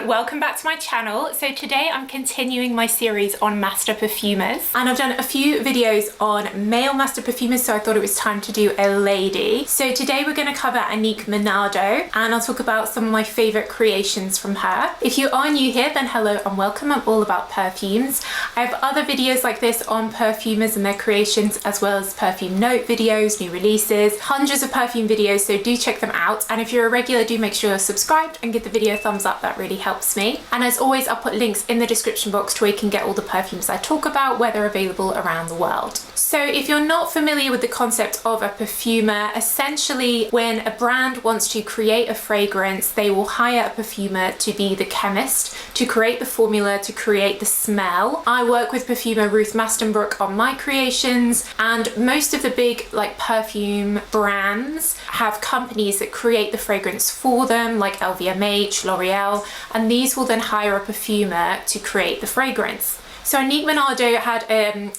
welcome back to my channel. So today I'm continuing my series on master perfumers, and I've done a few videos on male master perfumers, so I thought it was time to do a lady. So today we're going to cover ANNICK MENARDO, and I'll talk about some of my favorite creations from her. If you are new here, then hello and welcome. I'm all about perfumes. I have other videos like this on perfumers and their creations, as well as perfume note videos, new releases, hundreds of perfume videos, so do check them out. And if you're a regular, do make sure you're subscribed and give the video a thumbs up. That really helps me. And as always, I'll put links in the description box to where you can get all the perfumes I talk about, where they're available around the world. So if you're not familiar with the concept of a perfumer, essentially when a brand wants to create a fragrance, they will hire a perfumer to be the chemist, to create the formula, to create the smell. I work with perfumer Ruth Mastenbrook on my creations, and most of the big like perfume brands have companies that create the fragrance for them, like LVMH, L'Oreal, and these will then hire a perfumer to create the fragrance. So ANNICK MENARDO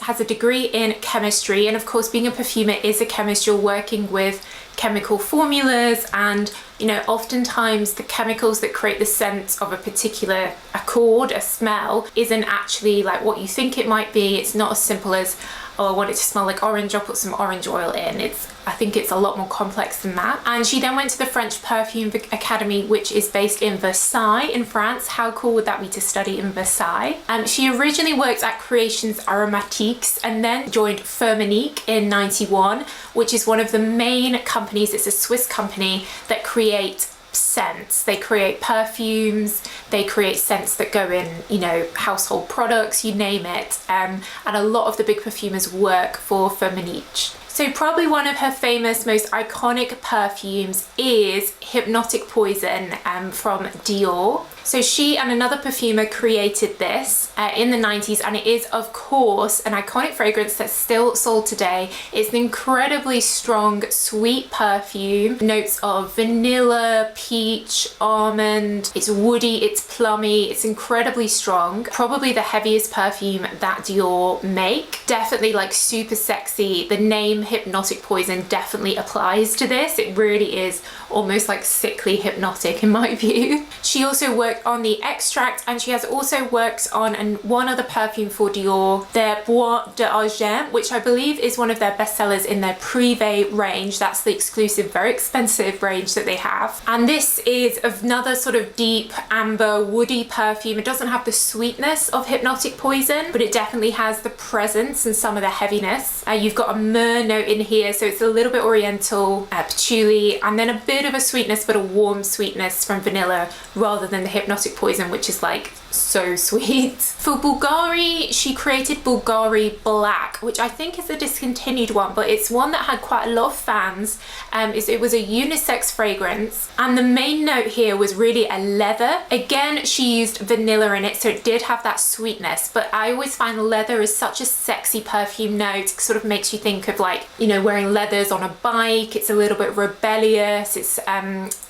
has a degree in chemistry, and of course being a perfumer is a chemist. You're working with chemical formulas, and you know, oftentimes the chemicals that create the scent of a particular accord, a smell, isn't actually like what you think it might be. It's not as simple as, oh, I want it to smell like orange, I'll put some orange oil in. I think it's a lot more complex than that. And she then went to the French Perfume Academy, which is based in Versailles in France. How cool would that be to study in Versailles? She originally worked at Creations Aromatiques and then joined Firmenich in '91, which is one of the main companies. It's a Swiss company that create scents. They create perfumes, they create scents that go in, you know, household products, you name it. And a lot of the big perfumers work for Firmenich. So probably one of her famous, most iconic perfumes is Hypnotic Poison from Dior. So she and another perfumer created this in the 90s, and it is of course an iconic fragrance that's still sold today. It's an incredibly strong, sweet perfume, notes of vanilla, peach, almond. It's woody, it's plummy, it's incredibly strong. Probably the heaviest perfume that Dior make. Definitely like super sexy. The name Hypnotic Poison definitely applies to this. It really is almost like sickly hypnotic in my view. She also worked on the extract, and she has also worked on one other perfume for Dior, their Bois d'Argent, which I believe is one of their bestsellers in their Privé range. That's the exclusive, very expensive range that they have. And this is another sort of deep amber woody perfume. It doesn't have the sweetness of Hypnotic Poison, but it definitely has the presence and some of the heaviness. You've got a myrrh note in here, so it's a little bit oriental, patchouli, and then a bit of a sweetness, but a warm sweetness from vanilla rather than the Hypnotic Poison, which is like so sweet. For Bulgari, she created Bulgari Black, which I think is a discontinued one, but it's one that had quite a lot of fans. It was a unisex fragrance, and the main note here was really a leather. Again, she used vanilla in it, so it did have that sweetness, but I always find leather is such a sexy perfume note. It sort of makes you think of like, you know, wearing leathers on a bike. It's a little bit rebellious. It's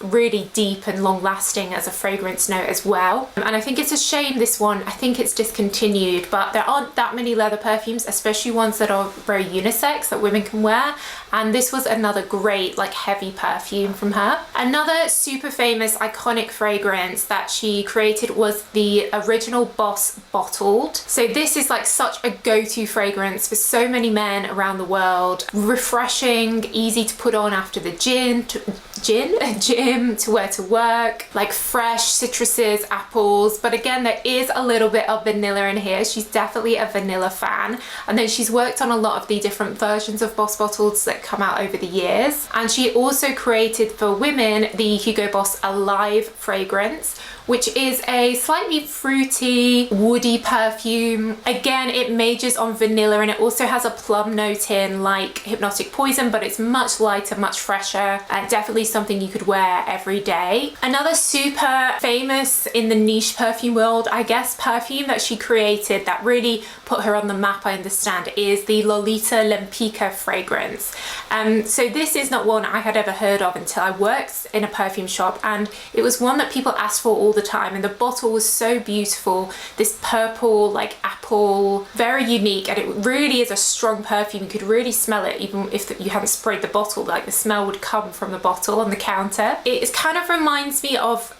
really deep and long lasting as a fragrance note as well. And I think it's a shame this one, I think it's discontinued, but there aren't that many leather perfumes, especially ones that are very unisex that women can wear, and this was another great like heavy perfume from her. Another super famous iconic fragrance that she created was the original Boss Bottled. So this is like such a go-to fragrance for so many men around the world. Refreshing, easy to put on after the gym, to wear to work, like fresh citruses, apples, but again there is a little bit of vanilla in here. She's definitely a vanilla fan, and then she's worked on a lot of the different versions of Boss Bottles that come out over the years. And she also created for women the Hugo Boss Alive fragrance, which is a slightly fruity, woody perfume. Again, it majors on vanilla, and it also has a plum note in like Hypnotic Poison, but it's much lighter, much fresher, and definitely something you could wear every day. Another super famous in the niche perfume world, I guess, perfume that she created that really put her on the map, I understand, is the Lolita Lampa fragrance. So this is not one I had ever heard of until I worked in a perfume shop, and it was one that people asked for all the time, and the bottle was so beautiful, this purple like apple, very unique, and it really is a strong perfume. You could really smell it even if you hadn't sprayed the bottle, like the smell would come from the bottle on the counter. It kind of reminds me of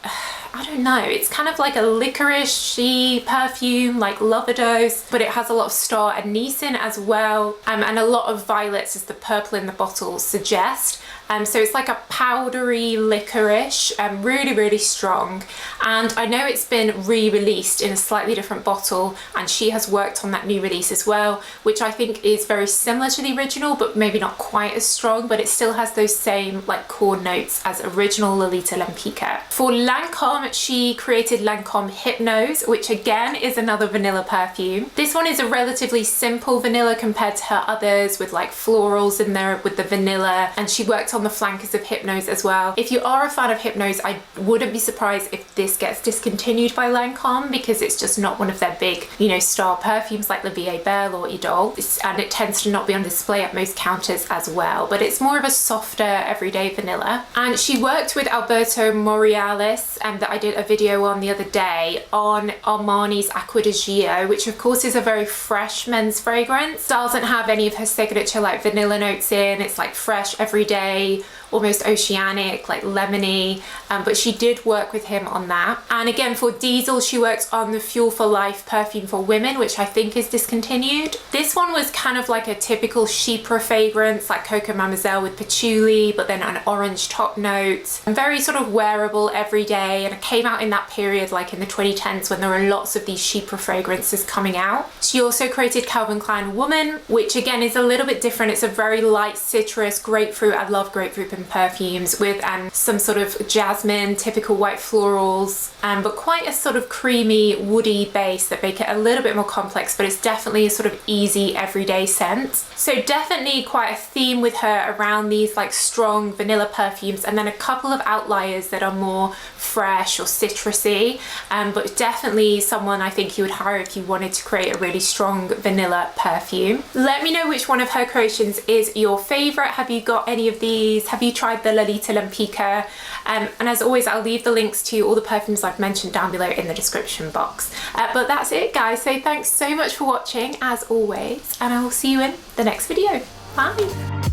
I don't know, it's kind of like a licorice-y perfume, like Loverdose, but it has a lot of star anise in as well, and a lot of violets, as the purple in the bottle suggests. So it's like a powdery licorice, really, really strong. And I know it's been re-released in a slightly different bottle, and she has worked on that new release as well, which I think is very similar to the original, but maybe not quite as strong, but it still has those same like core notes as original Lolita Lampa. For Lancome, she created Lancome Hypnose, which again is another vanilla perfume. This one is a relatively simple vanilla compared to her others, with like florals in there with the vanilla, and she worked on the flankers of Hypnose as well. If you are a fan of Hypnose, I wouldn't be surprised if this gets discontinued by Lancome, because it's just not one of their big, you know, star perfumes like the Vie Belle or Idole, and it tends to not be on display at most counters as well, but it's more of a softer everyday vanilla. And she worked with Alberto Morealis, that I did a video on the other day, on Armani's Acqua di Gio, which of course is a very fresh men's fragrance. Doesn't have any of her signature like vanilla notes in. It's like fresh, everyday, almost oceanic, like lemony, but she did work with him on that. And again, for Diesel, she worked on the Fuel for Life perfume for women, which I think is discontinued. This one was kind of like a typical chypre fragrance, like Coco Mademoiselle with patchouli, but then an orange top note, and very sort of wearable everyday. And it came out in that period, like in the 2010s, when there were lots of these chypre fragrances coming out. She also created Calvin Klein Woman, which again is a little bit different. It's a very light citrus, grapefruit. I love grapefruit in perfumes, with some sort of jasmine, typical white florals, but quite a sort of creamy, woody base that make it a little bit more complex, but it's definitely a sort of easy everyday scent. So definitely quite a theme with her around these like strong vanilla perfumes, and then a couple of outliers that are more fresh or citrusy, but definitely someone I think you would hire if you wanted to create a really strong vanilla perfume. Let me know which one of her creations is your favorite. Have you got any of these? Have you tried the Lolita Lampa? And as always, I'll leave the links to all the perfumes I've mentioned down below in the description box. But that's it, guys. So thanks so much for watching as always, and I will see you in the next video. Bye.